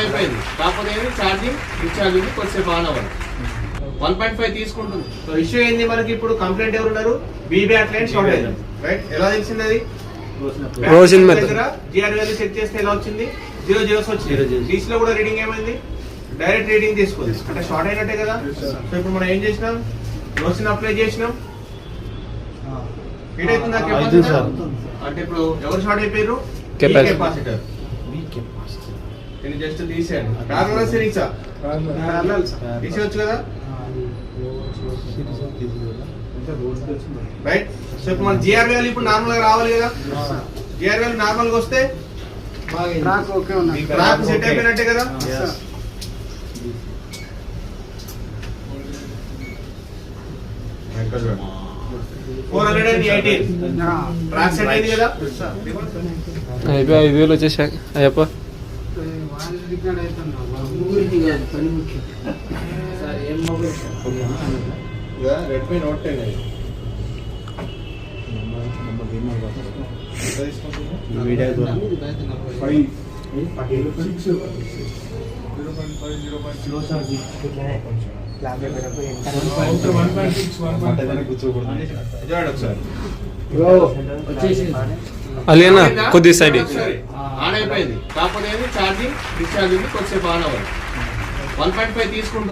అయిపోయింది, కాకపోతే charging discharging కొద్దిసేపు ఆన్ అవ్వాలి. 1.5 తీసుకుంటుంది. సో ఇష్యూ ఏంది మనకి ఇప్పుడు? కంప్లైంట్ ఎవరు ఉన్నారు? బీబీ అట్లైన్ షార్ట్ అయింది, రైట్? ఎలా తెలిసింది అది? దగ్గర జిఆర్ వాల్యూ చెక్ చేస్తే ఎలా వచ్చింది? 0 zeros వచ్చింది. డీసీ లో కూడా రీడింగ్ ఏమైంది? డైరెక్ట్ రీడింగ్ తీసుకుంది, అంటే షార్ట్ అయినట్టే కదా. సో ఇప్పుడు మనం ఏం చేసినాం? రోసిన్ అప్లై చేసినాం. హీట్ అవుతుందా కెపాసిటర్? అంటే ఇప్పుడు ఎవరు షార్ట్ అయిపోయారు? కెపాసిటర్. జస్ట్ తీసేయండి. ప్యారలల్ సిరీసా? తీసేయచ్చు కదా, రైట్? సో ఇప్పుడు మన జిఆర్ వాల్యూ ఇప్పుడు నార్మల్ గా రావాలి కదా. జిఆర్ వాల్యూ నార్మల్ గా వస్తే ట్రాక్ సెట్ అయిపోయినట్టే కదా. ట్రాక్ సెట్ అయింది కదా. 5,000 వచ్చేసాక అయ్యప్ప రెడ్మీ నోట్ 10 అలియనా కొద్ది సైడ్ ఆన్ అయిపోయింది, కాకపోతే ఛార్జింగ్ డిశ్చార్జింగ్ కొద్దిసేపు ఆన్ అవ్వాలి. 1.5 తీసుకుంటుంది.